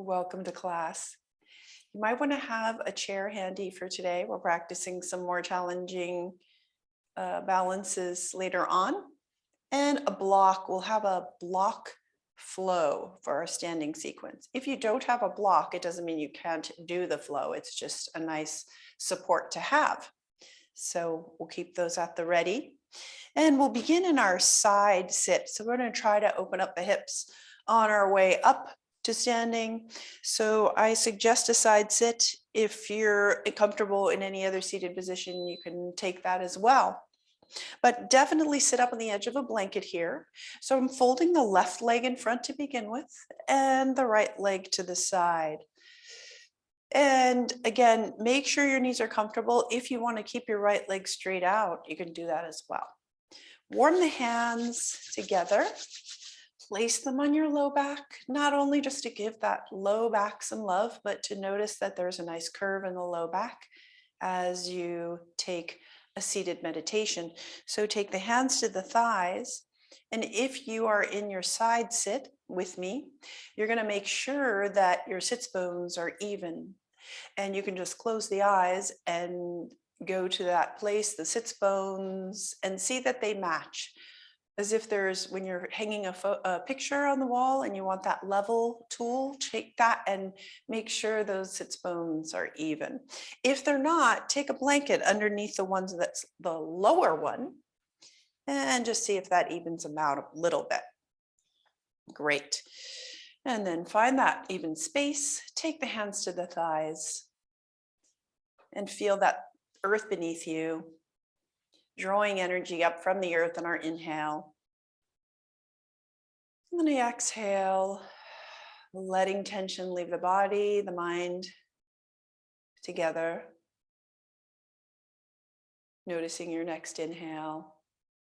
Welcome to class. You might want to have a chair handy for today. We're practicing some more challenging balances later on. And a block, we'll have a block flow for our standing sequence. If you don't have a block, it doesn't mean you can't do the flow. It's just a nice support to have. So we'll keep those at the ready. And we'll begin in our side sit. So we're going to try to open up the hips on our way up to standing. So I suggest a side sit. If you're comfortable in any other seated position, you can take that as well. But definitely sit up on the edge of a blanket here. So I'm folding the left leg in front to begin with and the right leg to the side. And again, make sure your knees are comfortable. If you want to keep your right leg straight out, you can do that as well. Warm the hands together. Place them on your low back, not only just to give that low back some love, but to notice that there's a nice curve in the low back as you take a seated meditation. So take the hands to the thighs. And if you are in your side sit with me, you're going to make sure that your sits bones are even. And you can just close the eyes and go to that place, the sits bones, and see that they match. As if there's, when you're hanging a picture on the wall and you want that level tool, take that and make sure those sits bones are even. If they're not, take a blanket underneath the ones that's the lower one and just see if that evens them out a little bit. Great. And then find that even space. Take the hands to the thighs and feel that earth beneath you, drawing energy up from the earth on our inhale. And then I exhale, letting tension leave the body, the mind together. Noticing your next inhale.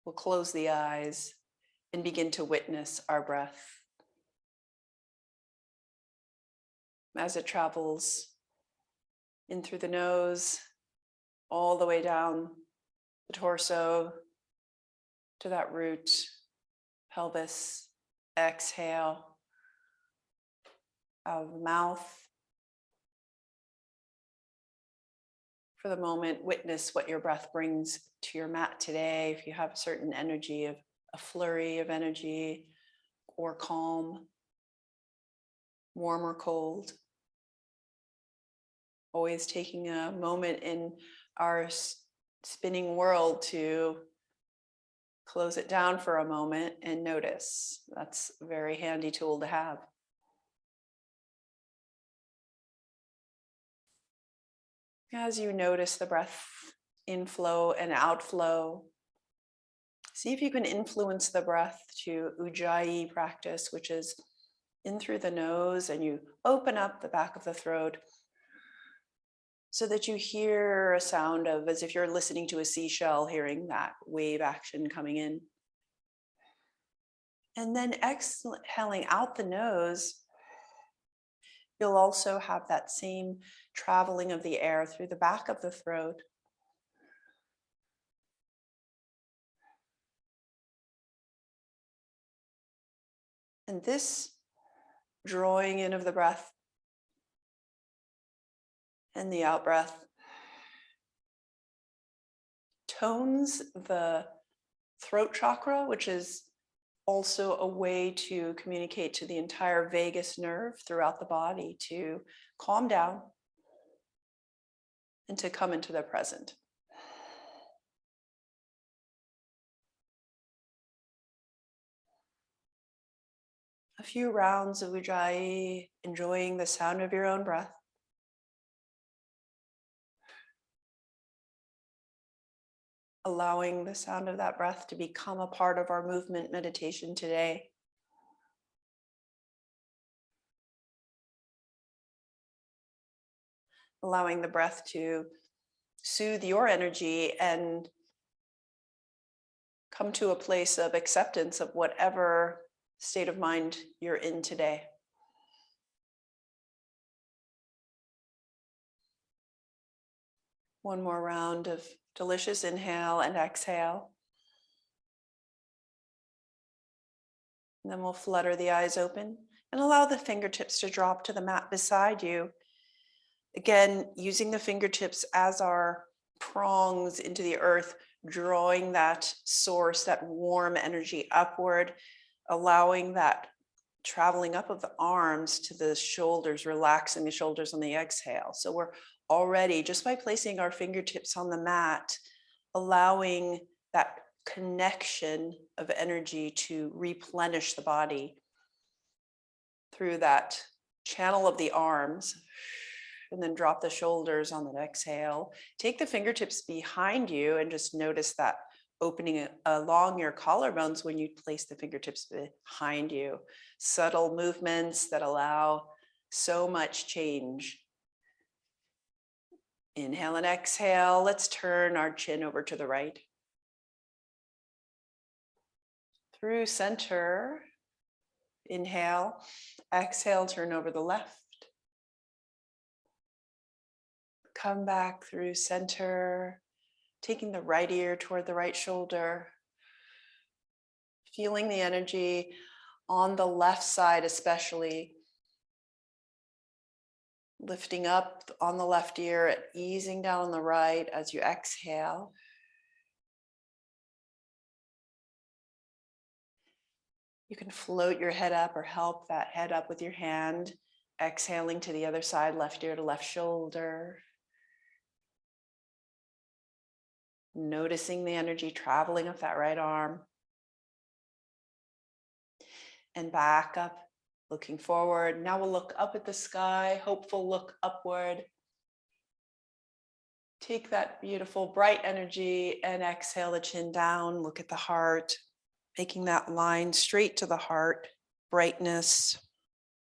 We'll close the eyes and begin to witness our breath as it travels in through the nose, all the way down the torso to that root, pelvis. Exhale out of the mouth. For the moment, witness what your breath brings to your mat today. If you have a certain energy, of a flurry of energy, or calm, warm or cold. Always taking a moment in our spinning world to close it down for a moment and notice. That's a very handy tool to have. As you notice the breath inflow and outflow, see if you can influence the breath to Ujjayi practice, which is in through the nose and you open up the back of the throat so that you hear a sound of, as if you're listening to a seashell, hearing that wave action coming in. And then exhaling out the nose, you'll also have that same traveling of the air through the back of the throat. And this drawing in of the breath and the out breath tones the throat chakra, which is also a way to communicate to the entire vagus nerve throughout the body to calm down and to come into the present. A few rounds of Ujjayi, enjoying the sound of your own breath. Allowing the sound of that breath to become a part of our movement meditation today. Allowing the breath to soothe your energy and come to a place of acceptance of whatever state of mind you're in today. One more round of delicious inhale and exhale. And then we'll flutter the eyes open. And allow the fingertips to drop to the mat beside you. Again, using the fingertips as our prongs into the earth, drawing that source, that warm energy upward, allowing that traveling up of the arms to the shoulders, relaxing the shoulders on the exhale. So we're already, just by placing our fingertips on the mat, allowing that connection of energy to replenish the body through that channel of the arms. And then drop the shoulders on the exhale. Take the fingertips behind you and just notice that opening along your collarbones when you place the fingertips behind you. Subtle movements that allow so much change. Inhale and exhale. Let's turn our chin over to the right. Through center. Inhale. Exhale, turn over the left. Come back through center, taking the right ear toward the right shoulder, feeling the energy on the left side, especially lifting up on the left ear, easing down on the right as you exhale. You can float your head up or help that head up with your hand, exhaling to the other side, left ear to left shoulder. Noticing the energy traveling up that right arm. And back up, looking forward. Now we'll look up at the sky, hopeful look upward. Take that beautiful bright energy and exhale the chin down, look at the heart, making that line straight to the heart, brightness,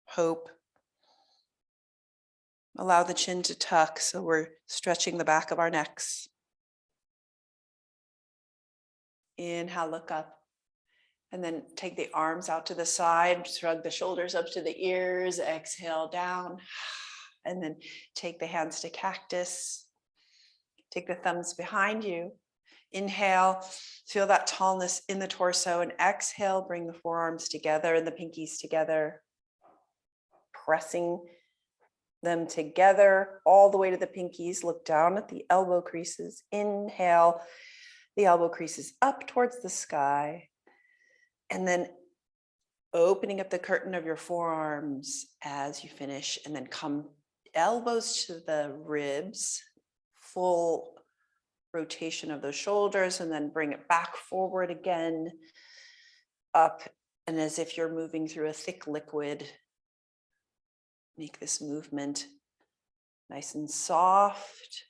hope. Allow the chin to tuck so we're stretching the back of our necks. Inhale, look up. And then take the arms out to the side, shrug the shoulders up to the ears, exhale down. And then take the hands to cactus. Take the thumbs behind you. Inhale, feel that tallness in the torso, and exhale, bring the forearms together and the pinkies together. Pressing them together all the way to the pinkies. Look down at the elbow creases. Inhale, the elbow creases up towards the sky. And then opening up the curtain of your forearms as you finish, and then come elbows to the ribs, full rotation of the shoulders, and then bring it back forward again, up, and as if you're moving through a thick liquid. Make this movement nice and soft,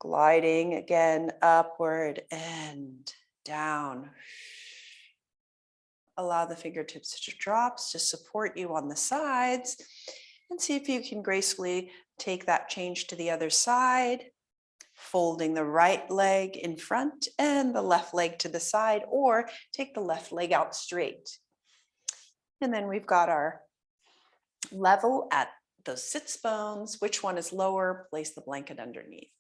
gliding again upward and down. Allow the fingertips to drop to support you on the sides, and see if you can gracefully take that change to the other side, folding the right leg in front and the left leg to the side, or take the left leg out straight. And then we've got our level at those sits bones. Which one is lower? Place the blanket underneath.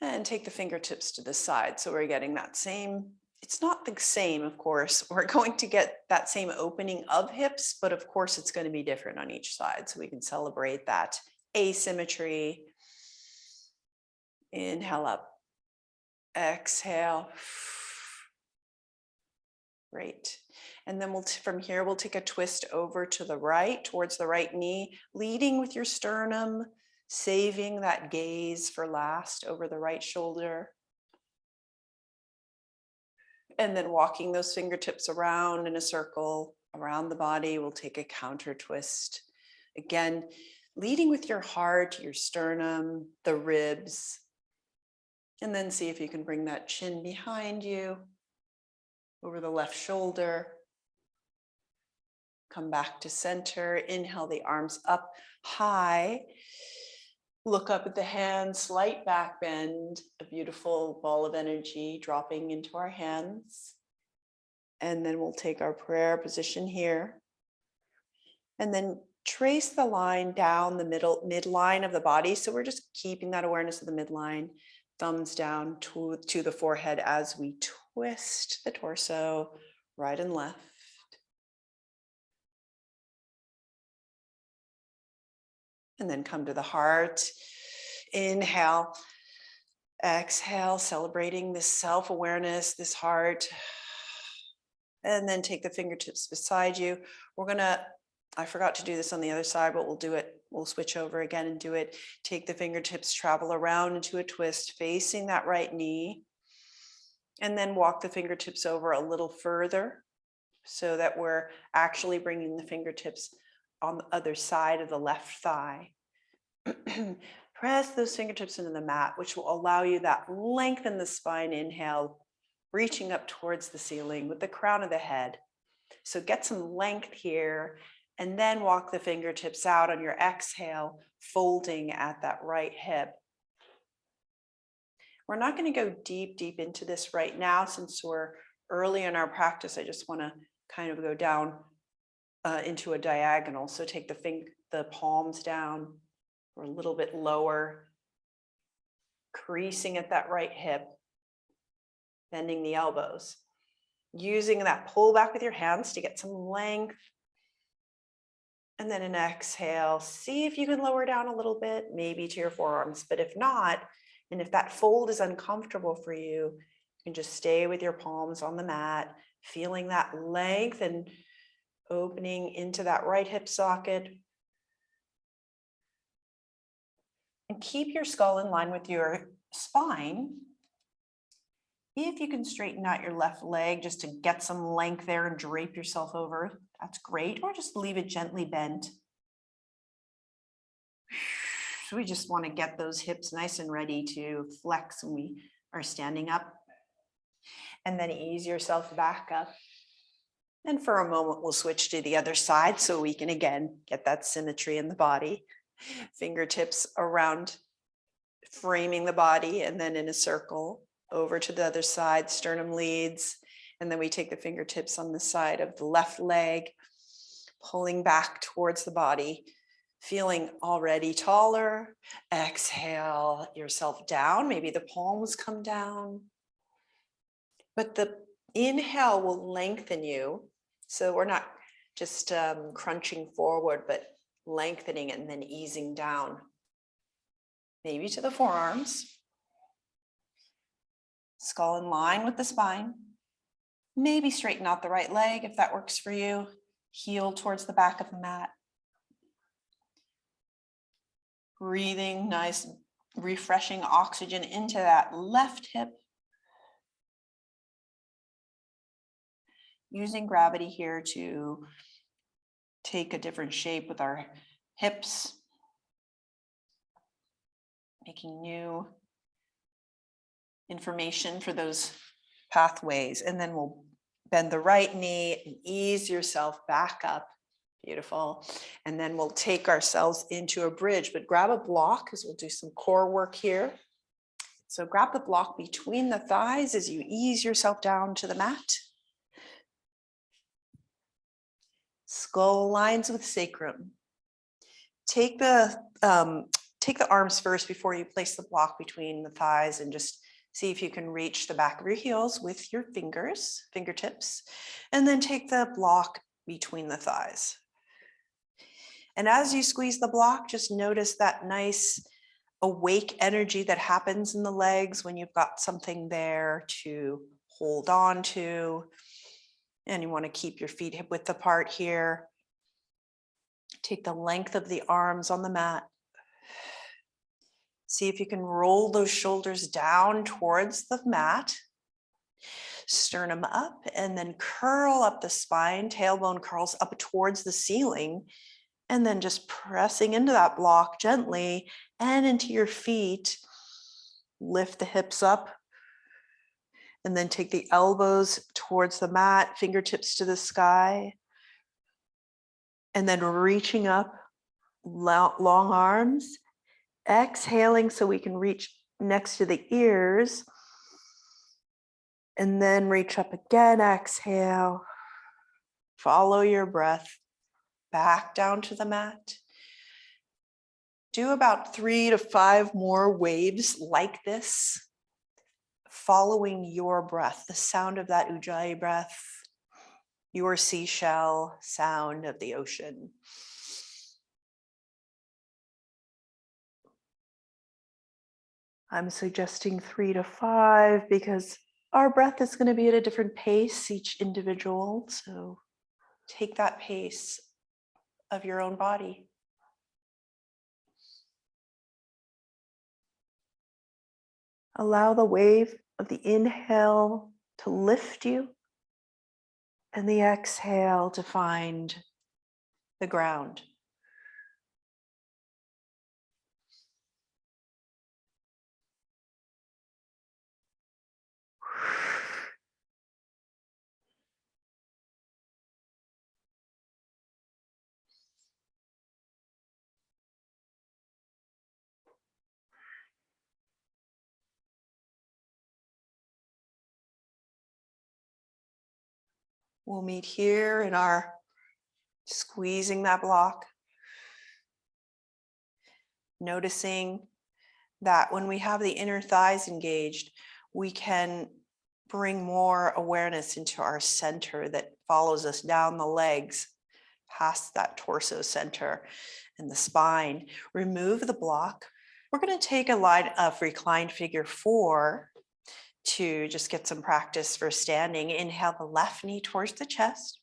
And take the fingertips to the side. So we're getting that same, it's not the same, of course. We're going to get that same opening of hips, but of course it's going to be different on each side. So we can celebrate that asymmetry. Inhale up, exhale. Great. And then from here, we'll take a twist over to the right, towards the right knee, leading with your sternum, saving that gaze for last over the right shoulder. And then walking those fingertips around in a circle around the body, we'll take a counter twist. Again, leading with your heart, your sternum, the ribs. And then see if you can bring that chin behind you, over the left shoulder. Come back to center. Inhale the arms up high. Look up at the hands, slight back bend, a beautiful ball of energy dropping into our hands. And then we'll take our prayer position here. And then trace the line down the midline of the body. So we're just keeping that awareness of the midline, thumbs down to the forehead as we twist the torso right and left. And then come to the heart. Inhale, exhale, celebrating this self-awareness, this heart. And then take the fingertips beside you. I forgot to do this on the other side, but we'll do it. We'll switch over again and do it. Take the fingertips, travel around into a twist, facing that right knee. And then walk the fingertips over a little further so that we're actually bringing the fingertips on the other side of the left thigh. Press those fingertips into the mat, which will allow you that length in the spine. Inhale, reaching up towards the ceiling with the crown of the head. So get some length here, and then walk the fingertips out on your exhale, folding at that right hip. We're not going to go deep into this right now since we're early in our practice. I just want to kind of go down into a diagonal. So take the palms down or a little bit lower, creasing at that right hip, bending the elbows, using that pull back with your hands to get some length. And then an exhale, see if you can lower down a little bit, maybe to your forearms, but if not, and if that fold is uncomfortable for you, you can just stay with your palms on the mat, feeling that length and opening into that right hip socket. And keep your skull in line with your spine. If you can straighten out your left leg just to get some length there and drape yourself over, that's great. Or just leave it gently bent. So we just want to get those hips nice and ready to flex when we are standing up. And then ease yourself back up. And for a moment, we'll switch to the other side so we can again get that symmetry in the body. Fingertips around, framing the body, and then in a circle over to the other side, sternum leads. And then we take the fingertips on the side of the left leg, pulling back towards the body, feeling already taller. Exhale yourself down. Maybe the palms come down. But the inhale will lengthen you. So we're not just crunching forward, but lengthening and then easing down. Maybe to the forearms. Skull in line with the spine. Maybe straighten out the right leg if that works for you. Heel towards the back of the mat. Breathing nice, refreshing oxygen into that left hip. Using gravity here to take a different shape with our hips. Making new information for those pathways. And then we'll bend the right knee and ease yourself back up. Beautiful. And then we'll take ourselves into a bridge, but grab a block because we'll do some core work here. So grab the block between the thighs as you ease yourself down to the mat. Skull lines with sacrum. Take the arms first before you place the block between the thighs and just see if you can reach the back of your heels with your fingertips, and then take the block between the thighs. And as you squeeze the block, just notice that nice awake energy that happens in the legs when you've got something there to hold on to. And you want to keep your feet hip width apart here. Take the length of the arms on the mat. See if you can roll those shoulders down towards the mat. Sternum up and then curl up the spine. Tailbone curls up towards the ceiling. And then just pressing into that block gently and into your feet. Lift the hips up. And then take the elbows towards the mat, fingertips to the sky. And then reaching up, long arms. Exhaling so we can reach next to the ears. And then reach up again, exhale. Follow your breath back down to the mat. Do about 3 to 5 more waves like this, following your breath, the sound of that ujjayi breath, your seashell sound of the ocean. I'm suggesting 3 to 5 because our breath is going to be at a different pace, each individual. So take that pace of your own body. Allow the wave of the inhale to lift you and the exhale to find the ground. We'll meet here in our squeezing that block, noticing that when we have the inner thighs engaged, we can bring more awareness into our center that follows us down the legs, past that torso center and the spine. Remove the block. We're going to take a line of reclined figure 4 to just get some practice for standing. Inhale the left knee towards the chest.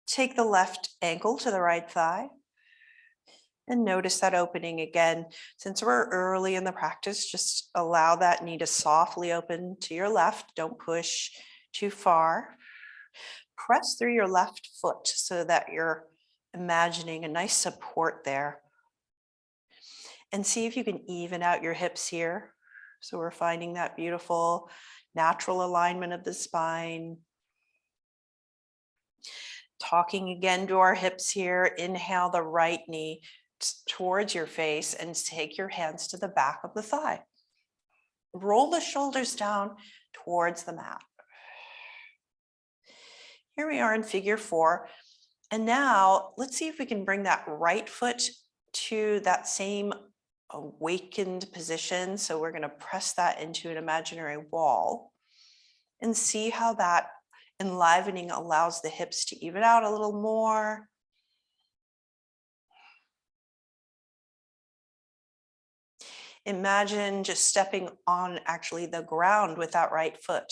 Take the left ankle to the right thigh. And notice that opening again. Since we're early in the practice, just allow that knee to softly open to your left. Don't push too far. Press through your left foot so that you're imagining a nice support there. And see if you can even out your hips here. So we're finding that beautiful natural alignment of the spine. Talking again to our hips here. Inhale the right knee towards your face and take your hands to the back of the thigh. Roll the shoulders down towards the mat. Here we are in figure 4. And now let's see if we can bring that right foot to that same awakened position. So we're going to press that into an imaginary wall and see how that enlivening allows the hips to even out a little more. Imagine just stepping on actually the ground with that right foot.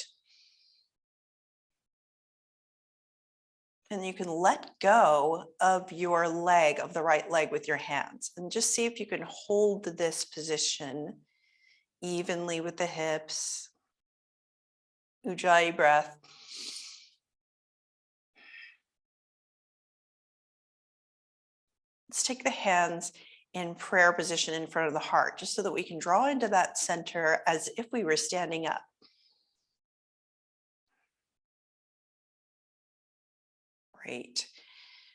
And you can let go of your leg, of the right leg with your hands, and just see if you can hold this position evenly with the hips. Ujjayi breath. Let's take the hands in prayer position in front of the heart, just so that we can draw into that center as if we were standing up. Great.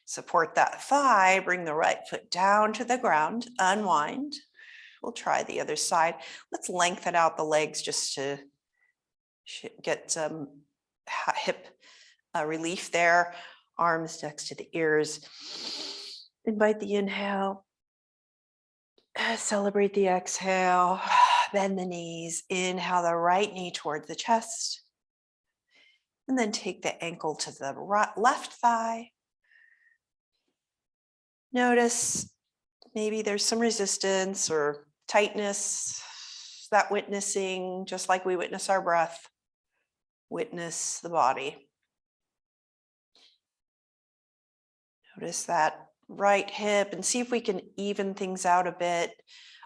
Support that thigh, bring the right foot down to the ground, unwind. We'll try the other side. Let's lengthen out the legs just to get some hip relief there. Arms next to the ears. Invite the inhale. Celebrate the exhale. Bend the knees. Inhale the right knee towards the chest. And then take the ankle to the left thigh. Notice maybe there's some resistance or tightness. That witnessing, just like we witness our breath, witness the body. Notice that right hip and see if we can even things out a bit.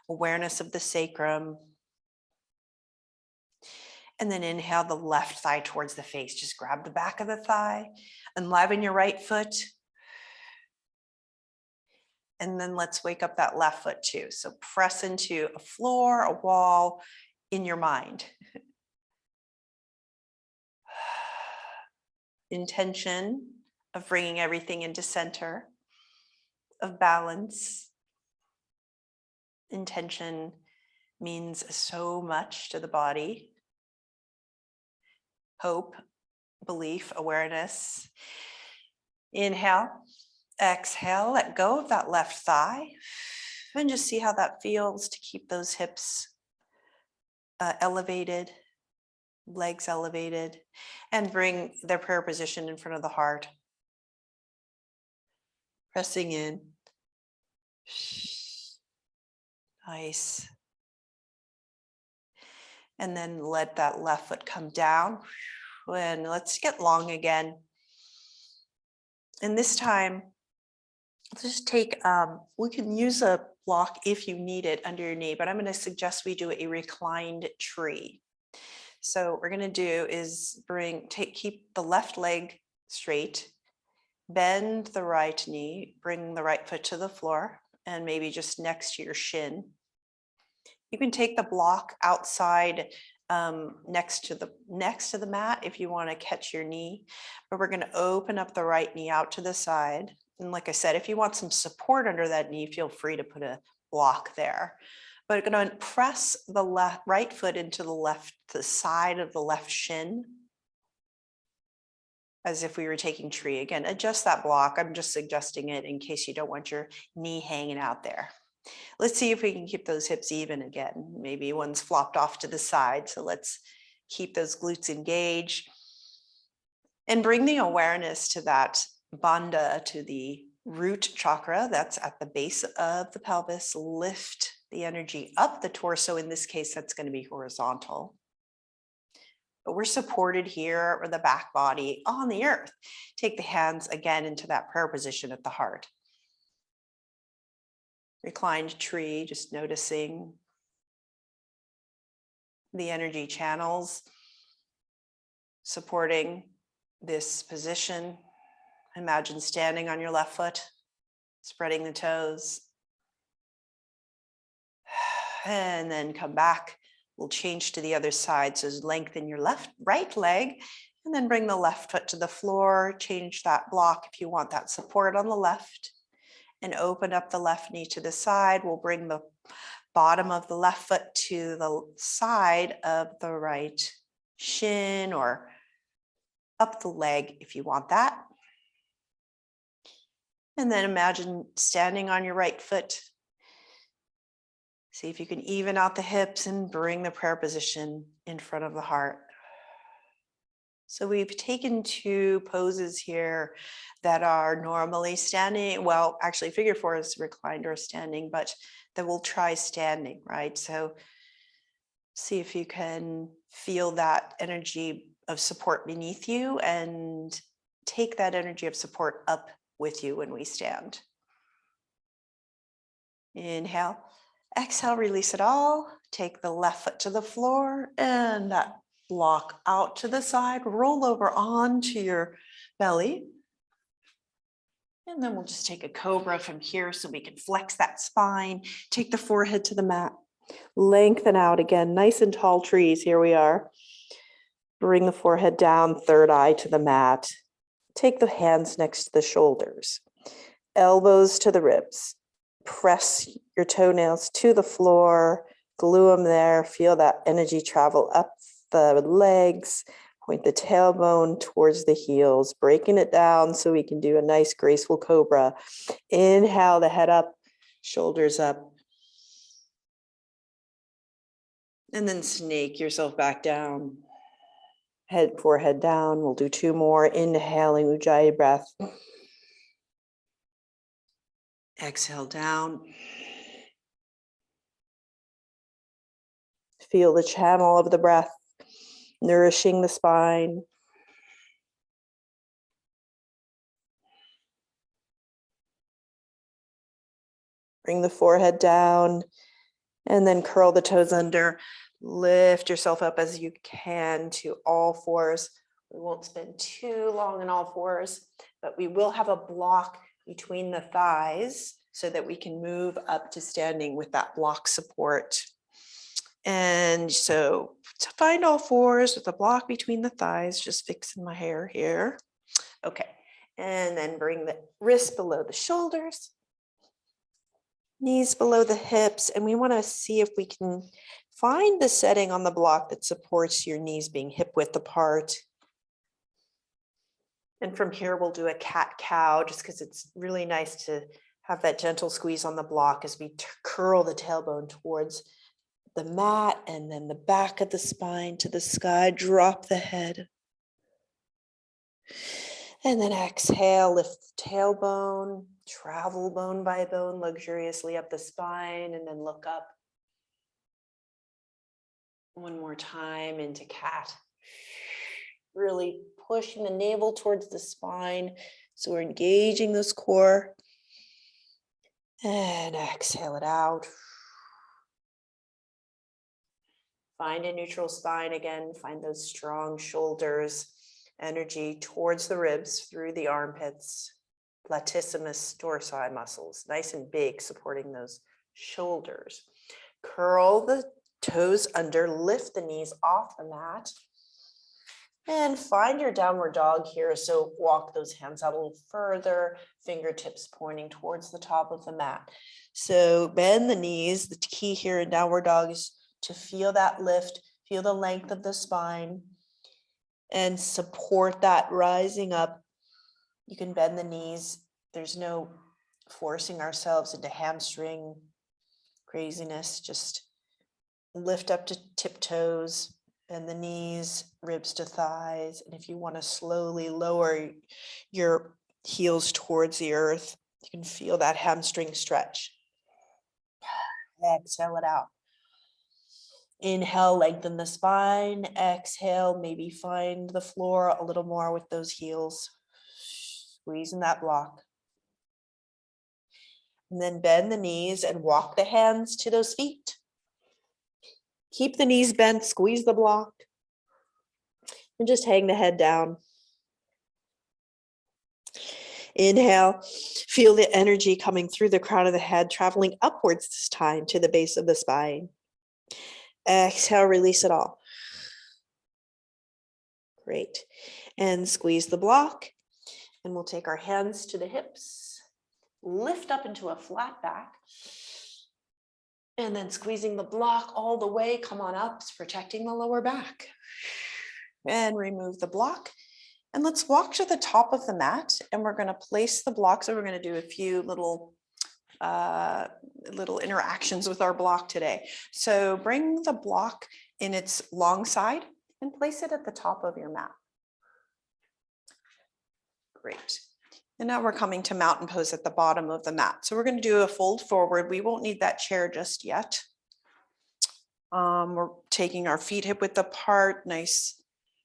Awareness of the sacrum. And then inhale the left thigh towards the face. Just grab the back of the thigh, enliven your right foot. And then let's wake up that left foot too. So press into a floor, a wall in your mind. Intention of bringing everything into center, of balance. Intention means so much to the body. Hope, belief, awareness. Inhale, exhale, let go of that left thigh. And just see how that feels to keep those hips elevated, legs elevated, and bring their prayer position in front of the heart. Pressing in. Nice. And then let that left foot come down. And let's get long again. And this time, just take, we can use a block if you need it under your knee, but I'm going to suggest we do a reclined tree. So what we're going to do is keep the left leg straight, bend the right knee, bring the right foot to the floor, and maybe just next to your shin. You can take the block outside next to the mat if you want to catch your knee, but we're going to open up the right knee out to the side. And like I said, if you want some support under that knee, feel free to put a block there. But we're going to press the right foot into the side of the left shin, as if we were taking tree. Again, adjust that block. I'm just suggesting it in case you don't want your knee hanging out there. Let's see if we can keep those hips even again. Maybe one's flopped off to the side. So let's keep those glutes engaged and bring the awareness to that bandha, to the root chakra that's at the base of the pelvis. Lift the energy up the torso. In this case, that's going to be horizontal. But we're supported here or the back body on the earth. Take the hands again into that prayer position at the heart. Reclined tree, just noticing the energy channels supporting this position. Imagine standing on your left foot, spreading the toes, and then come back. We'll change to the other side. So lengthen your right leg, and then bring the left foot to the floor. Change that block if you want that support on the left, and open up the left knee to the side. We'll bring the bottom of the left foot to the side of the right shin, or up the leg if you want that. And then imagine standing on your right foot. See if you can even out the hips and bring the prayer position in front of the heart. So we've taken two poses here that are normally standing. Well, actually figure 4 is reclined or standing, but then we'll try standing, right? So see if you can feel that energy of support beneath you and take that energy of support up with you when we stand. Inhale, exhale, release it all. Take the left foot to the floor and that block out to the side, roll over onto your belly. And then we'll just take a cobra from here so we can flex that spine. Take the forehead to the mat. Lengthen out again, nice and tall trees. Here we are. Bring the forehead down, third eye to the mat. Take the hands next to the shoulders. Elbows to the ribs. Press your toenails to the floor. Glue them there. Feel that energy travel up the legs. Point the tailbone towards the heels, breaking it down so we can do a nice graceful cobra. Inhale, the head up, shoulders up. And then snake yourself back down. Forehead down. We'll do 2 more. Inhaling Ujjayi breath. Exhale down. Feel the channel of the breath nourishing the spine. Bring the forehead down and then curl the toes under. Lift yourself up as you can to all fours. We won't spend too long in all fours, but we will have a block between the thighs so that we can move up to standing with that block support. And so to find all fours with a block between the thighs, just fixing my hair here. Okay, and then bring the wrists below the shoulders, knees below the hips, and we want to see if we can find the setting on the block that supports your knees being hip width apart. And from here, we'll do a cat-cow just because it's really nice to have that gentle squeeze on the block as we curl the tailbone towards the mat and then the back of the spine to the sky. Drop the head. And then exhale, lift the tailbone, travel bone by bone luxuriously up the spine, and then look up. One more time into cat. Really pushing the navel towards the spine. So we're engaging this core. And exhale it out. Find a neutral spine again. Find those strong shoulders. Energy towards the ribs through the armpits. Latissimus dorsi muscles, nice and big, supporting those shoulders. Curl the toes under, lift the knees off the mat. And find your downward dog here. So walk those hands out a little further, fingertips pointing towards the top of the mat. So bend the knees. The key here in downward dog is to feel that lift, feel the length of the spine, and support that rising up. You can bend the knees. There's no forcing ourselves into hamstring craziness. Just lift up to tiptoes, bend the knees, ribs to thighs. And if you want to slowly lower your heels towards the earth, you can feel that hamstring stretch. Exhale it out. Inhale, lengthen the spine. Exhale, maybe find the floor a little more with those heels. Squeezing that block. And then bend the knees and walk the hands to those feet. Keep the knees bent, squeeze the block. And just hang the head down. Inhale, feel the energy coming through the crown of the head, traveling upwards this time to the base of the spine. Exhale, release it all. Great. And squeeze the block. And we'll take our hands to the hips, lift up into a flat back. And then squeezing the block all the way, come on up, it's protecting the lower back. And remove the block. And let's walk to the top of the mat, and we're going to place the block. So we're going to do a few little interactions with our block today. So bring the block in its long side and place it at the top of your mat. Great. And now we're coming to mountain pose at the bottom of the mat. So we're going to do a fold forward. We won't need that chair just yet. We're taking our feet hip width apart, nice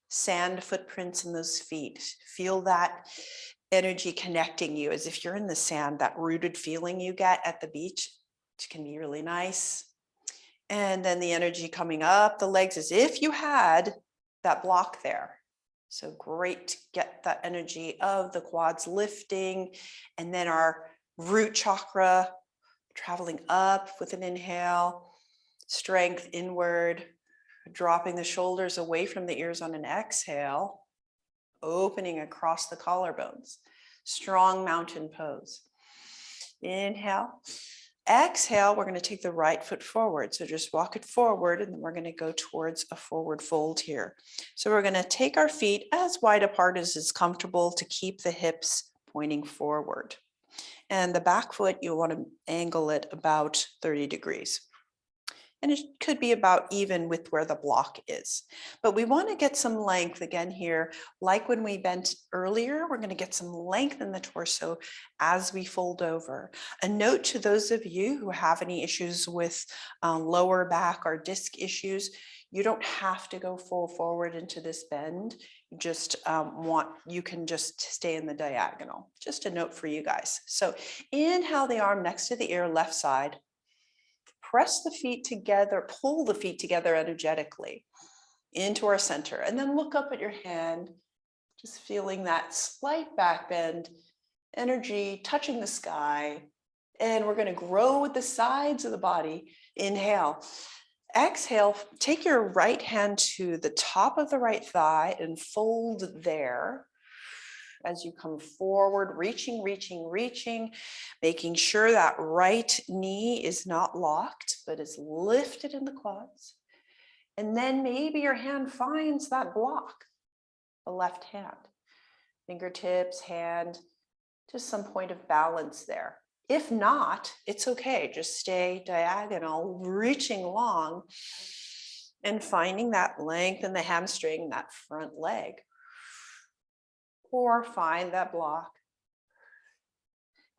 sand footprints in those feet. Feel that energy connecting you as if you're in the sand, that rooted feeling you get at the beach, which can be really nice. And then the energy coming up the legs as if you had that block there. So great to get that energy of the quads lifting, and then our root chakra traveling up with an inhale, strength inward, dropping the shoulders away from the ears on an exhale, opening across the collarbones. Strong mountain pose. Inhale. Exhale, we're going to take the right foot forward. So just walk it forward, and then we're going to go towards a forward fold here. So we're going to take our feet as wide apart as is comfortable to keep the hips pointing forward. And the back foot, you want to angle it about 30 degrees. And it could be about even with where the block is. But we want to get some length again here. Like when we bent earlier, we're going to get some length in the torso as we fold over. A note to those of you who have any issues with lower back or disc issues, you don't have to go full forward into this bend. You just you can just stay in the diagonal. Just a note for you guys. So inhale the arm next to the ear, left side. Press the feet together, pull the feet together energetically into our center, and then look up at your hand, just feeling that slight back bend, energy touching the sky. And we're going to grow with the sides of the body. Inhale. Exhale, take your right hand to the top of the right thigh and fold there. As you come forward, reaching, making sure that right knee is not locked, but is lifted in the quads. And then maybe your hand finds that block, the left hand, fingertips, hand, just some point of balance there. If not, it's okay. Just stay diagonal, reaching long and finding that length in the hamstring, that front leg. Or find that block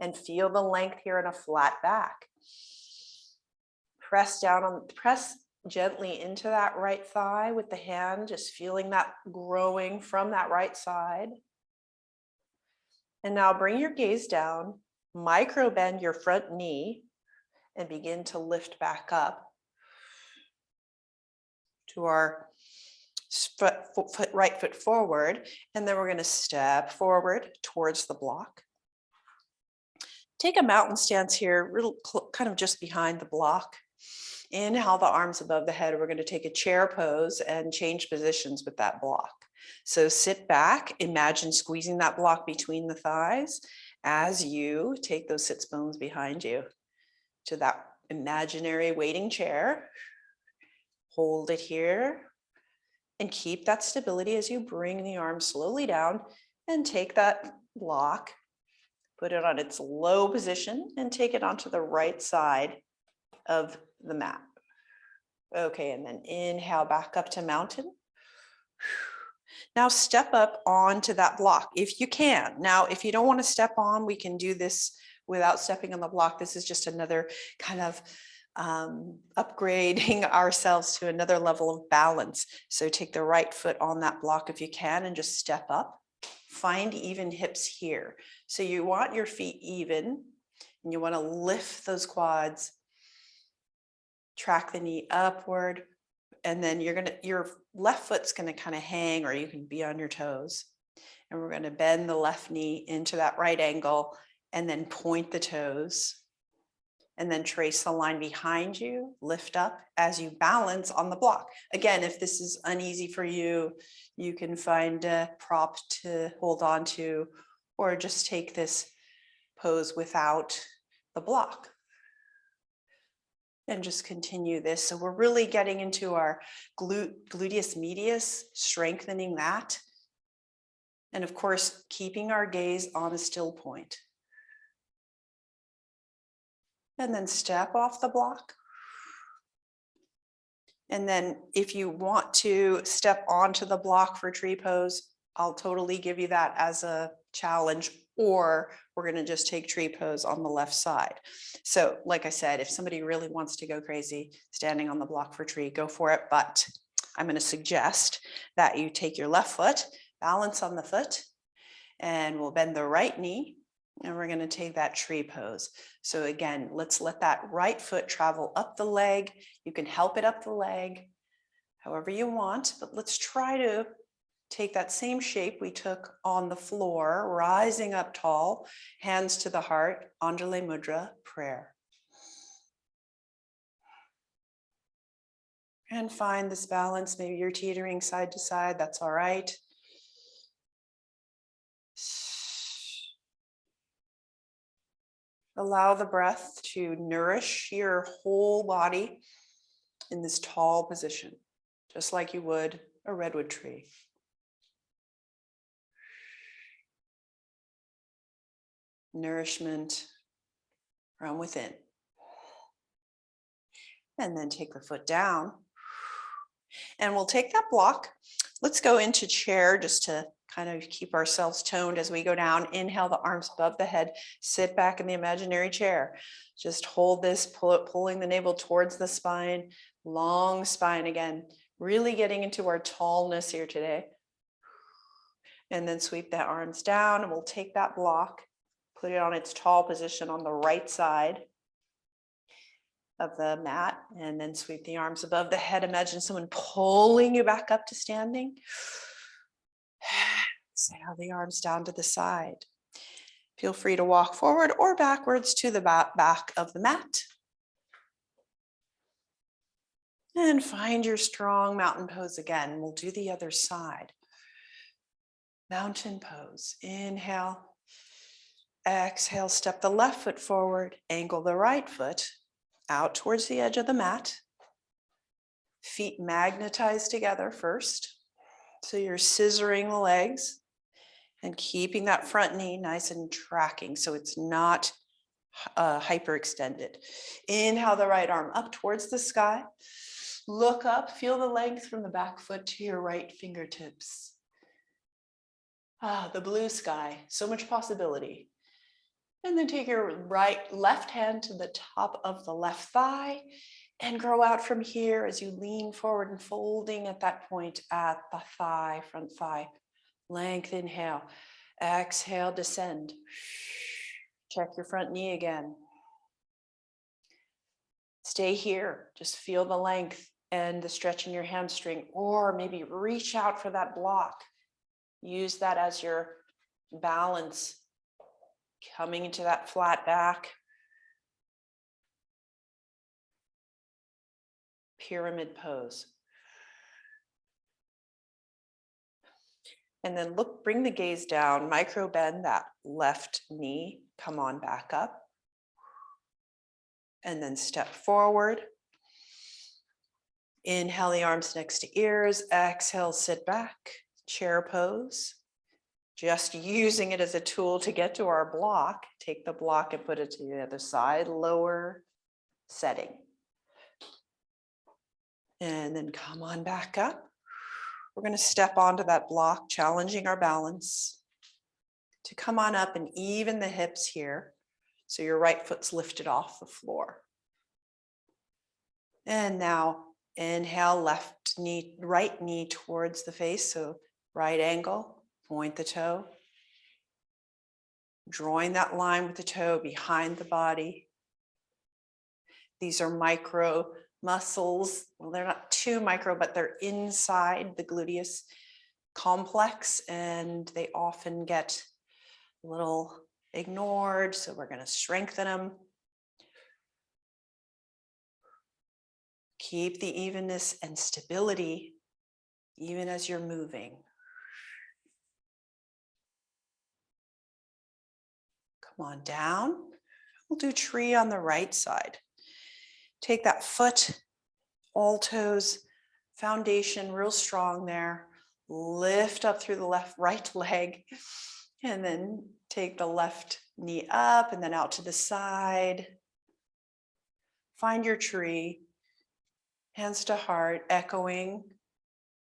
and feel the length here in a flat back. Press gently into that right thigh with the hand, just feeling that growing from that right side. And now bring your gaze down, micro bend your front knee, and begin to lift back up to our right foot forward. And then we're going to step forward towards the block. Take a mountain stance here, kind of just behind the block. Inhale the arms above the head. We're going to take a chair pose and change positions with that block. So sit back, imagine squeezing that block between the thighs as you take those sits bones behind you to that imaginary waiting chair. Hold it here and keep that stability as you bring the arms slowly down and take that block, put it on its low position and take it onto the right side of the mat. Okay, and then inhale back up to mountain. Now step up onto that block if you can. Now, if you don't want to step on, we can do this without stepping on the block. This is just another kind of upgrading ourselves to another level of balance. So take the right foot on that block if you can and just step up. Find even hips here. So you want your feet even and you want to lift those quads, track the knee upward, and then your left foot's going to kind of hang, or you can be on your toes. And we're going to bend the left knee into that right angle and then point the toes. And then trace the line behind you, lift up as you balance on the block. Again, if this is uneasy for you, you can find a prop to hold on to, or just take this pose without the block. And just continue this. So we're really getting into our gluteus medius, strengthening that. And of course, keeping our gaze on a still point. And then step off the block. And then if you want to step onto the block for tree pose, I'll totally give you that as a challenge, or we're going to just take tree pose on the left side. So like I said, if somebody really wants to go crazy standing on the block for tree, go for it. But I'm going to suggest that you take your left foot, balance on the foot, and we'll bend the right knee. And we're going to take that tree pose. So again, let's let that right foot travel up the leg. You can help it up the leg however you want, but let's try to take that same shape we took on the floor, rising up tall, hands to the heart, Anjali Mudra, prayer. And find this balance. Maybe you're teetering side to side, that's all right. Allow the breath to nourish your whole body in this tall position, just like you would a redwood tree. Nourishment from within. And then take the foot down. And we'll take that block. Let's go into chair just to kind of keep ourselves toned as we go down. Inhale the arms above the head, sit back in the imaginary chair. Just hold this, pulling the navel towards the spine, long spine again, really getting into our tallness here today. And then sweep the arms down and we'll take that block, put it on its tall position on the right side of the mat, and then sweep the arms above the head. Imagine someone pulling you back up to standing. Exhale the arms down to the side. Feel free to walk forward or backwards to the back of the mat. And find your strong mountain pose again. We'll do the other side. Mountain pose. Inhale. Exhale, step the left foot forward, angle the right foot out towards the edge of the mat. Feet magnetize together first. So you're scissoring the legs and keeping that front knee nice and tracking so it's not hyperextended. Inhale the right arm up towards the sky. Look up, feel the length from the back foot to your right fingertips. The blue sky, so much possibility. And then take your left hand to the top of the left thigh And grow out from here as you lean forward and folding at that point at the thigh, front thigh. Length, inhale. Exhale, descend. Check your front knee again. Stay here. Just feel the length and the stretch in your hamstring, or maybe reach out for that block. Use that as your balance, coming into that flat back. Pyramid pose. And then look, bring the gaze down, micro bend that left knee, come on back up. And then step forward. Inhale the arms next to ears, exhale, sit back, chair pose. Just using it as a tool to get to our block. Take the block and put it to the other side, lower setting. And then come on back up. We're going to step onto that block, challenging our balance. To come on up and even the hips here. So your right foot's lifted off the floor. And now inhale, left knee, right knee towards the face. So right angle, point the toe. Drawing that line with the toe behind the body. These are micro muscles. Well, they're not too micro, but they're inside the gluteus complex, and they often get a little ignored. So we're going to strengthen them. Keep the evenness and stability even as you're moving. Come on down. We'll do tree on the right side. Take that foot, all toes, foundation real strong there. Lift up through the right leg, and then take the left knee up and then out to the side. Find your tree, hands to heart, echoing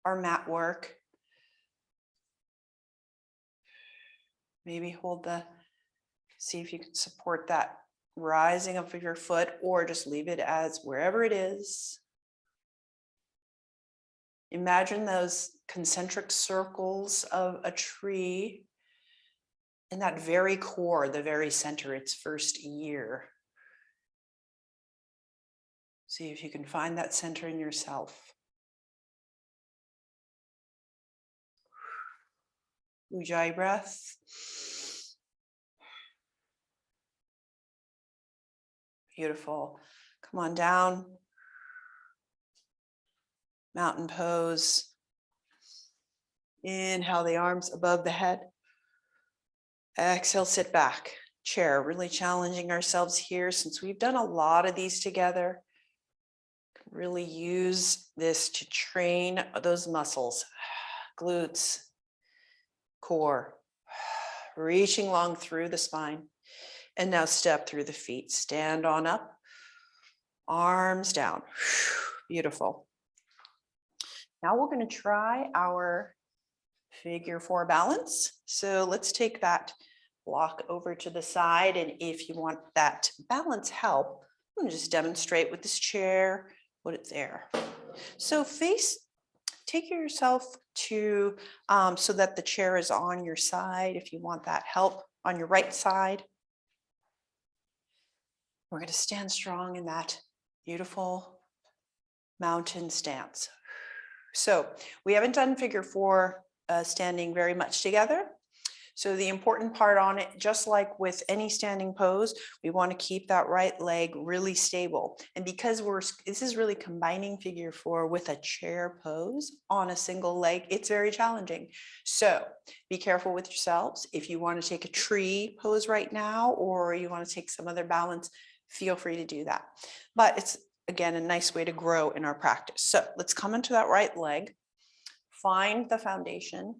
our mat work. Maybe see if you can support that rising up of your foot, or just leave it as wherever it is. Imagine those concentric circles of a tree in that very core, the very center, its first year. See if you can find that center in yourself. Ujjayi breath. Beautiful. Come on down. Mountain pose. Inhale the arms above the head. Exhale, sit back. Chair, really challenging ourselves here since we've done a lot of these together. Really use this to train those muscles, glutes, core, reaching long through the spine. And now step through the feet. Stand on up, arms down. Beautiful. Now we're going to try our figure 4 balance. So let's take that block over to the side. And if you want that balance help, I'm going to just demonstrate with this chair, put it there. So take yourself to, so that the chair is on your side. If you want that help on your right side. We're going to stand strong in that beautiful mountain stance. So we haven't done figure 4 standing very much together. So the important part on it, just like with any standing pose, we want to keep that right leg really stable. And because this is really combining figure 4 with a chair pose on a single leg, it's very challenging. So be careful with yourselves. If you want to take a tree pose right now, or you want to take some other balance, feel free to do that. But it's, again, a nice way to grow in our practice. So let's come into that right leg, find the foundation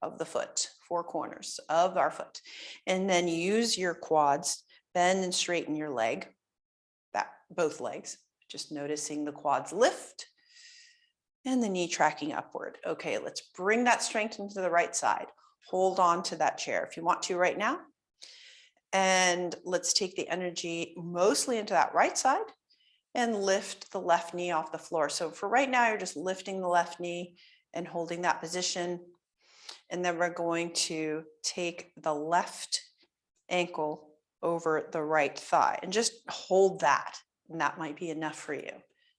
of the foot, 4 corners of our foot, and then use your quads, bend and straighten your leg, both legs, just noticing the quads lift and the knee tracking upward. Okay, let's bring that strength into the right side. Hold on to that chair if you want to right now. And let's take the energy mostly into that right side and lift the left knee off the floor. So for right now, you're just lifting the left knee and holding that position. And then we're going to take the left ankle over the right thigh and just hold that. And that might be enough for you.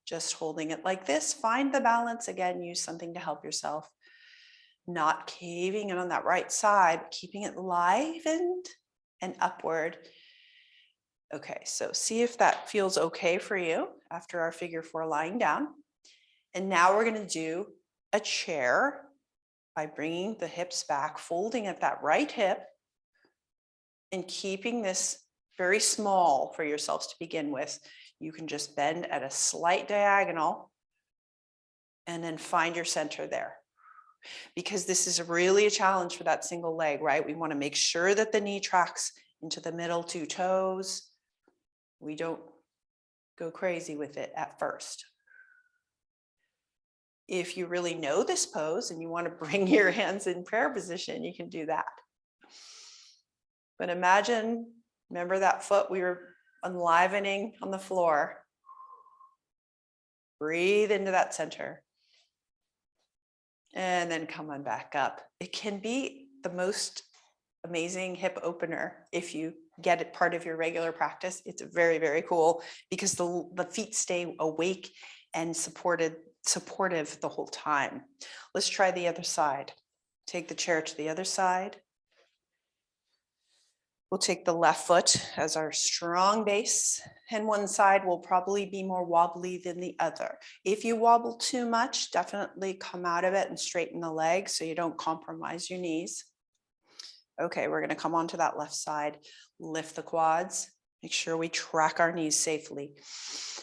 Just holding it like this. Find the balance. Again, use something to help yourself. Not caving in on that right side, but keeping it livened and upward. Okay, so see if that feels okay for you after our figure 4 lying down. And now we're going to do a chair by bringing the hips back, folding at that right hip, and keeping this very small for yourselves to begin with. You can just bend at a slight diagonal and then find your center there. Because this is really a challenge for that single leg, right? We want to make sure that the knee tracks into the middle 2 toes. We don't go crazy with it at first. If you really know this pose and you want to bring your hands in prayer position, you can do that. But imagine, remember that foot we were enlivening on the floor. Breathe into that center. And then come on back up. It can be the most amazing hip opener if you get it part of your regular practice. It's very, very cool because the feet stay awake and supportive the whole time. Let's try the other side. Take the chair to the other side. We'll take the left foot as our strong base, and one side will probably be more wobbly than the other. If you wobble too much, definitely come out of it and straighten the legs so you don't compromise your knees. Okay, we're going to come onto that left side, lift the quads, make sure we track our knees safely.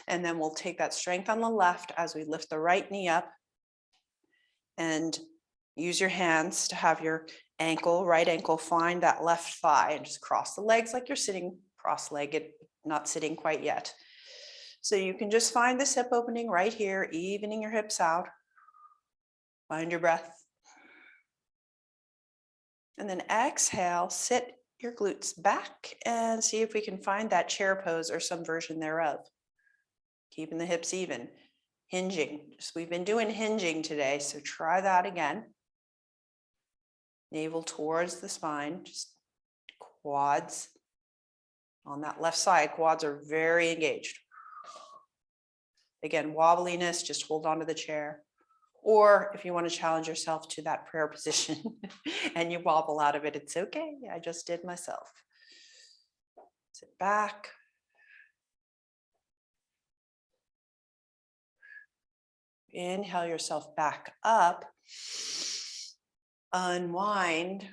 And then we'll take that strength on the left as we lift the right knee up and use your hands to have your ankle, right ankle, find that left thigh and just cross the legs like you're sitting cross-legged, not sitting quite yet. So you can just find this hip opening right here, evening your hips out. Find your breath. And then exhale, sit your glutes back and see if we can find that chair pose or some version thereof. Keeping the hips even. Hinging. We've been doing hinging today, so try that again. Navel towards the spine, just quads. On that left side, quads are very engaged. Again, wobbliness, just hold on to the chair. Or if you want to challenge yourself to that prayer position and you wobble out of it, it's okay. I just did myself. Sit back. Inhale yourself back up. Unwind.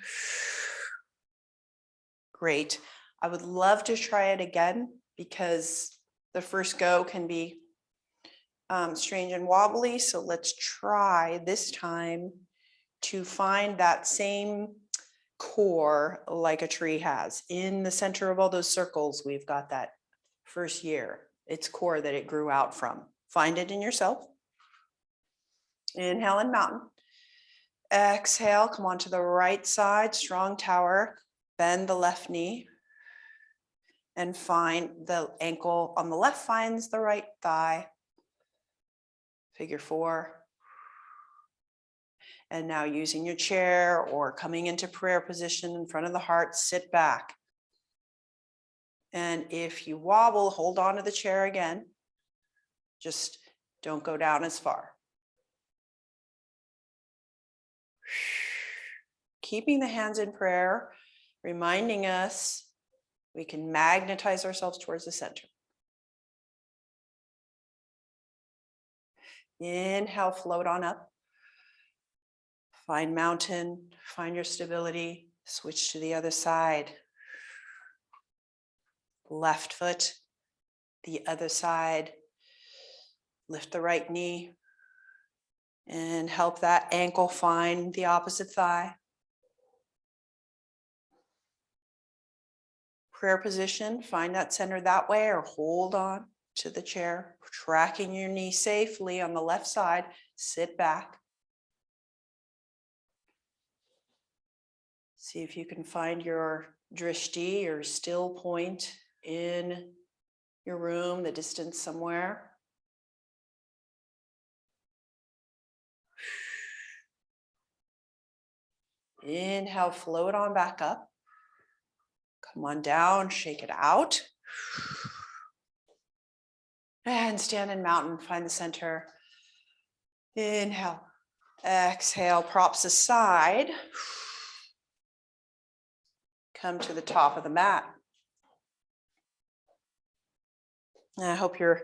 Great. I would love to try it again because the first go can be strange and wobbly. So let's try this time to find that same core like a tree has. In the center of all those circles, we've got that first year, its core that it grew out from. Find it in yourself. Inhale and mountain. Exhale, come onto the right side, strong tower. Bend the left knee and find the ankle on the left finds the right thigh. Figure 4. And now using your chair or coming into prayer position in front of the heart, sit back. And if you wobble, hold on to the chair again. Just don't go down as far. Keeping the hands in prayer, reminding us we can magnetize ourselves towards the center. Inhale, float on up. Find mountain, find your stability, switch to the other side. Left foot, the other side. Lift the right knee and help that ankle find the opposite thigh. Prayer position, find that center that way or hold on to the chair, tracking your knee safely on the left side. Sit back. See if you can find your drishti or still point in your room, the distance somewhere. Inhale, float on back up. Come on down, shake it out. And stand in mountain, find the center. Inhale, exhale, props aside. Come to the top of the mat. And I hope you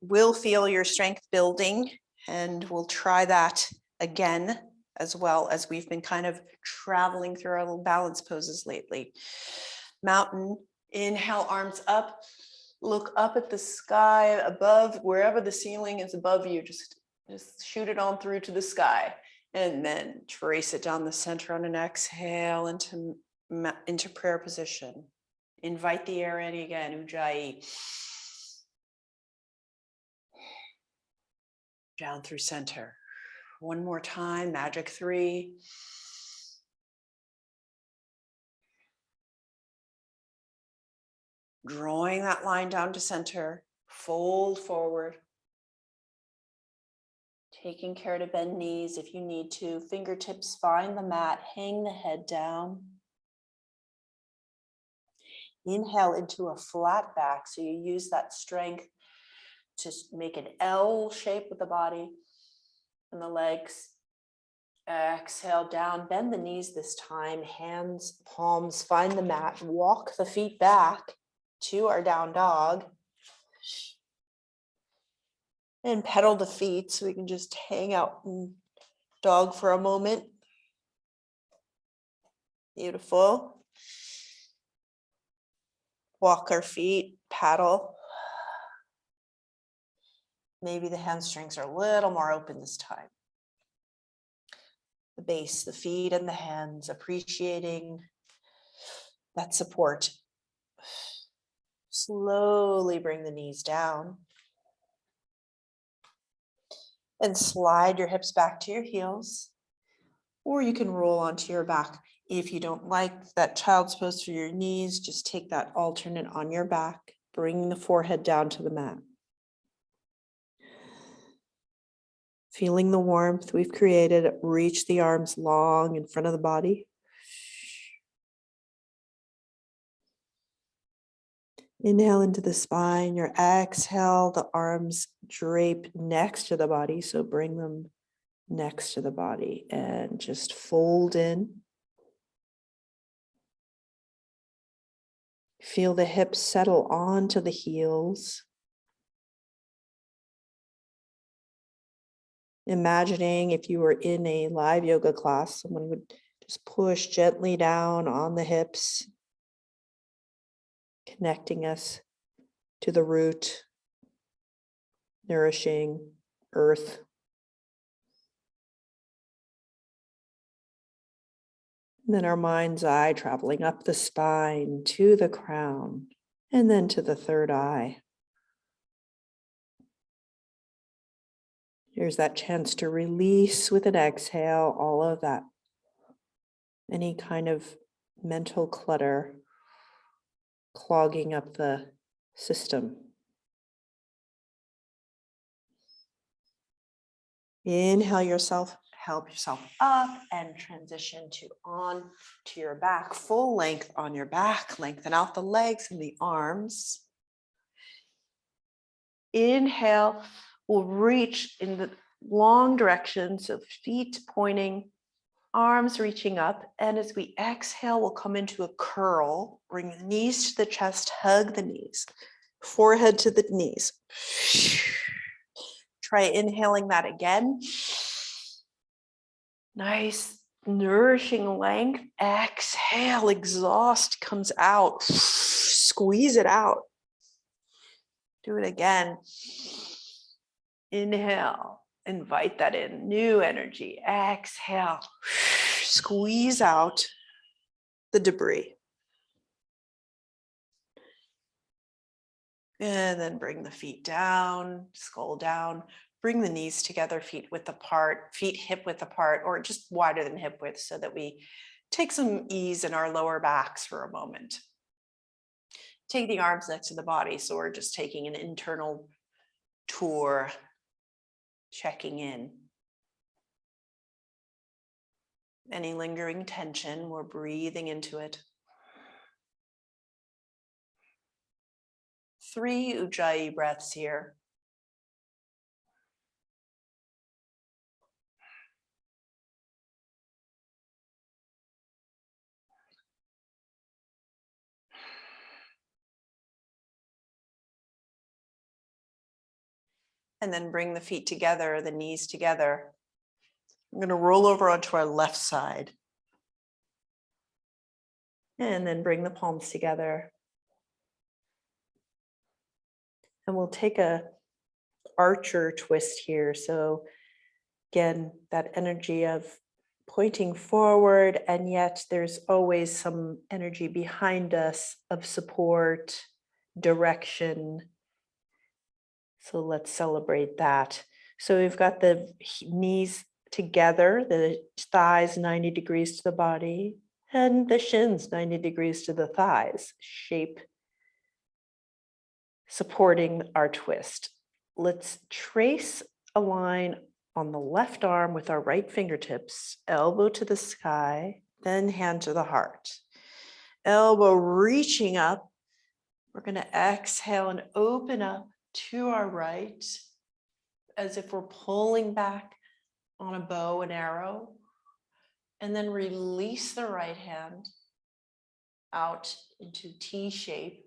will feel your strength building, and we'll try that again, as well as we've been kind of traveling through our little balance poses lately. Mountain, inhale, arms up, look up at the sky above, wherever the ceiling is above you, just shoot it on through to the sky, and then trace it down the center on an exhale into prayer position. Invite the air in again, Ujjayi. Down through center. One more time, magic 3. Drawing that line down to center, fold forward. Taking care to bend knees if you need to. Fingertips find the mat, hang the head down. Inhale into a flat back, so you use that strength to make an L shape with the body and the legs. Exhale down, bend the knees this time, hands, palms, find the mat, walk the feet back to our down dog. And pedal the feet so we can just hang out in dog for a moment. Beautiful. Walk our feet, paddle. Maybe the hamstrings are a little more open this time. The base, the feet and the hands, appreciating that support. Slowly bring the knees down. And slide your hips back to your heels. Or you can roll onto your back. If you don't like that child's pose for your knees, just take that alternate on your back, bring the forehead down to the mat. Feeling the warmth we've created, reach the arms long in front of the body. Inhale into the spine, your exhale, the arms drape next to the body, so bring them next to the body and just fold in. Feel the hips settle onto the heels. Imagining if you were in a live yoga class, someone would just push gently down on the hips, connecting us to the root, nourishing earth. And then our mind's eye traveling up the spine to the crown and then to the third eye. Here's that chance to release with an exhale, all of that, any kind of mental clutter clogging up the system. Inhale yourself, help yourself up and transition on to your back, full length on your back, lengthen out the legs and the arms. Inhale, we'll reach in the long direction, so feet pointing, arms reaching up. And as we exhale, we'll come into a curl, bring the knees to the chest, hug the knees, forehead to the knees. Try inhaling that again. Nice, nourishing length. Exhale, exhaust comes out. Squeeze it out. Do it again. Inhale, invite that in, new energy. Exhale, squeeze out the debris. And then bring the feet down, skull down, bring the knees together, feet width apart, feet hip width apart, or just wider than hip width so that we take some ease in our lower backs for a moment. take the arms next to the body. So we're just taking an internal tour, checking in. Any lingering tension, we're breathing into it. 3 Ujjayi breaths here. And then bring the feet together, the knees together. I'm going to roll over onto our left side. And then bring the palms together. And we'll take a archer twist here. So again, that energy of pointing forward, and yet there's always some energy behind us of support, direction. So let's celebrate that. So we've got the knees together, the thighs 90 degrees to the body, and the shins 90 degrees to the thighs, shape supporting our twist. Let's trace a line on the left arm with our right fingertips, elbow to the sky, then hand to the heart. Elbow reaching up. We're going to exhale and open up to our right as if we're pulling back on a bow and arrow. And then release the right hand out into T shape.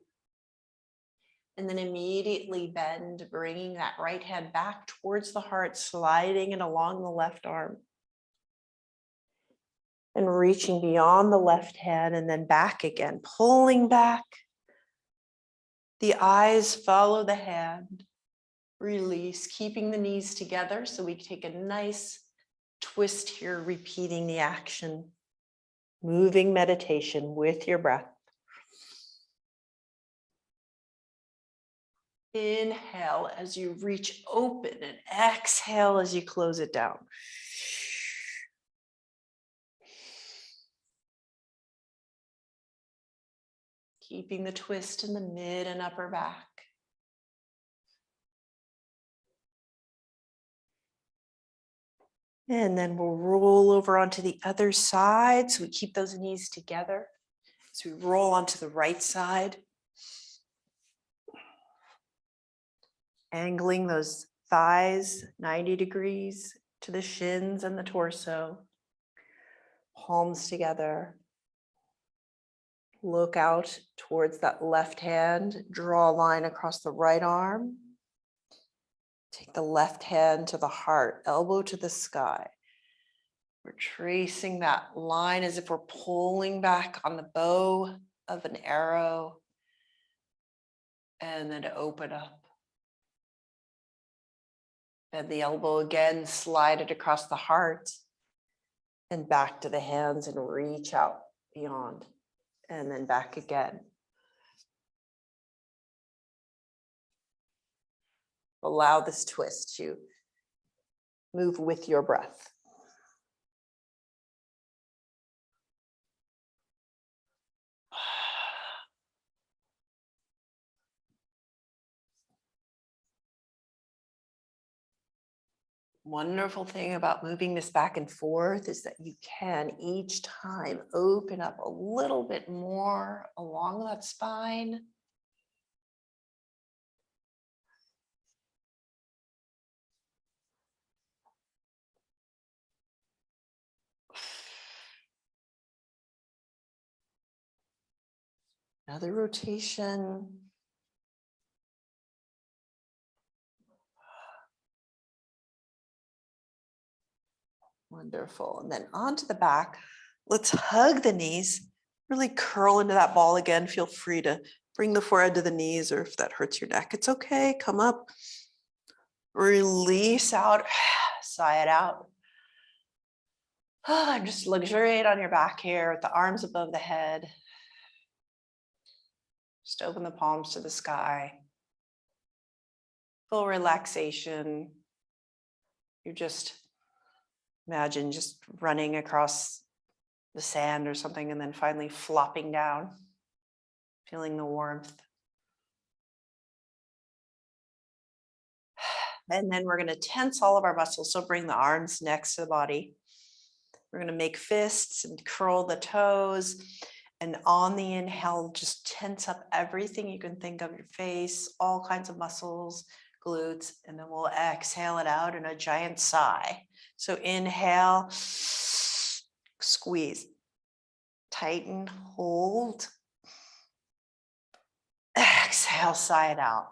And then immediately bend, bringing that right hand back towards the heart, sliding it along the left arm. And reaching beyond the left hand and then back again, pulling back. The eyes follow the hand. Release, keeping the knees together. So we take a nice twist here, repeating the action. Moving meditation with your breath. Inhale as you reach open and exhale as you close it down. Keeping the twist in the mid and upper back. And then we'll roll over onto the other side. So we keep those knees together. So we roll onto the right side. Angling those thighs 90 degrees to the shins and the torso. Palms together. Look out towards that left hand. Draw a line across the right arm. Take the left hand to the heart, elbow to the sky. We're tracing that line as if we're pulling back on the bow of an arrow. And then open up. Bend the elbow again, slide it across the heart and back to the hands and reach out beyond and then back again. Allow this twist to move with your breath. Wonderful thing about moving this back and forth is that you can each time open up a little bit more along that spine. Another rotation. Wonderful. And then onto the back. Let's hug the knees. Really curl into that ball again. Feel free to bring the forehead to the knees, or if that hurts your neck, it's okay. Come up. Release out. Sigh it out. Just luxuriate on your back here with the arms above the head. Just open the palms to the sky. Full relaxation. You just imagine just running across the sand or something and then finally flopping down, feeling the warmth. And then we're going to tense all of our muscles. So bring the arms next to the body. We're going to make fists and curl the toes. And on the inhale, just tense up everything you can think of, your face, all kinds of muscles, glutes. And then we'll exhale it out in a giant sigh. So inhale, squeeze, tighten, hold. Exhale, sigh it out.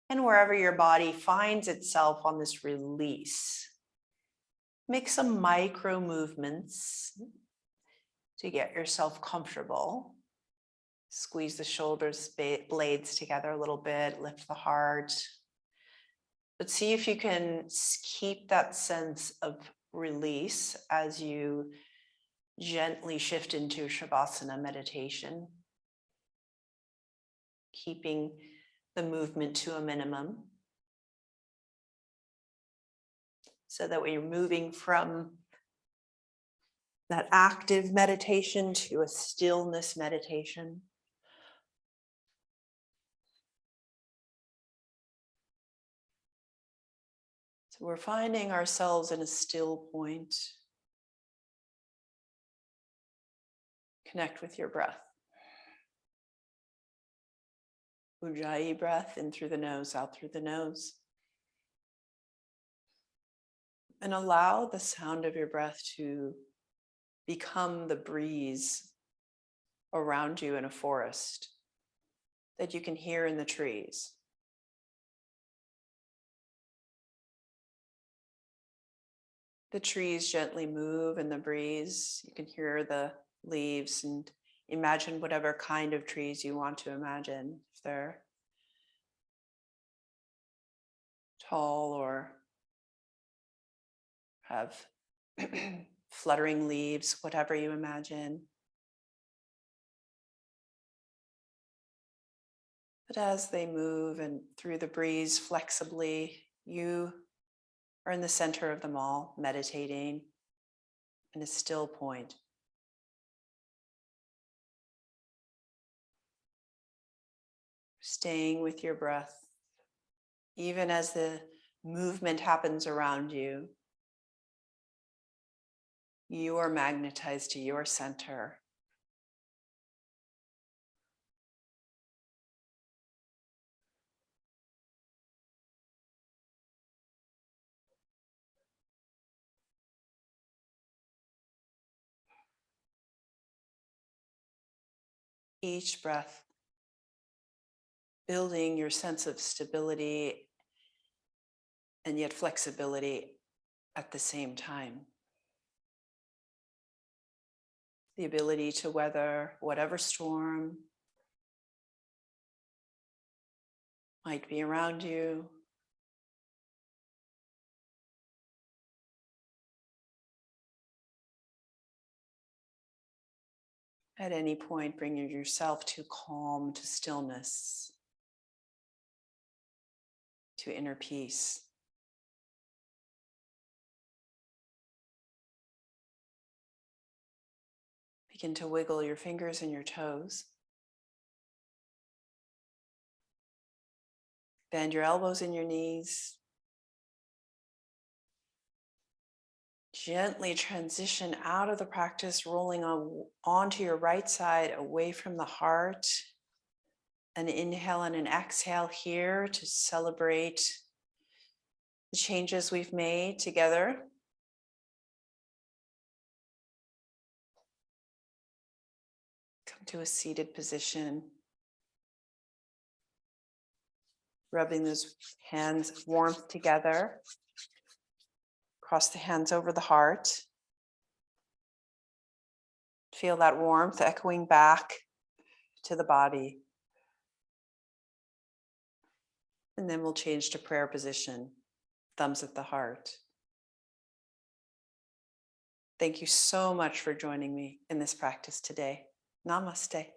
And wherever your body finds itself on this release, make some micro movements to get yourself comfortable. Squeeze the shoulders blades together a little bit, lift the heart. But see if you can keep that sense of release as you gently shift into Shavasana meditation, keeping the movement to a minimum, so that when you're moving from that active meditation to a stillness meditation. So we're finding ourselves in a still point. Connect with your breath. Ujjayi breath, in through the nose, out through the nose. And allow the sound of your breath to become the breeze around you in a forest that you can hear in the trees. The trees gently move in the breeze. You can hear the leaves and imagine whatever kind of trees you want to imagine. If they're tall or have fluttering leaves, whatever you imagine. But as they move and through the breeze flexibly, you are in the center of them all, meditating in a still point. Staying with your breath, even as the movement happens around you. You are magnetized to your center. Each breath, building your sense of stability and yet flexibility at the same time. The ability to weather whatever storm might be around you. At any point, bring yourself to calm, to stillness, to inner peace. Begin to wiggle your fingers and your toes. Bend your elbows and your knees. Gently transition out of the practice, rolling onto your right side, away from the heart. An inhale and an exhale here to celebrate the changes we've made together. Come to a seated position. Rubbing those hands, warmth together. Cross the hands over the heart. Feel that warmth echoing back to the body. And then we'll change to prayer position, thumbs at the heart. Thank you so much for joining me in this practice today. Namaste.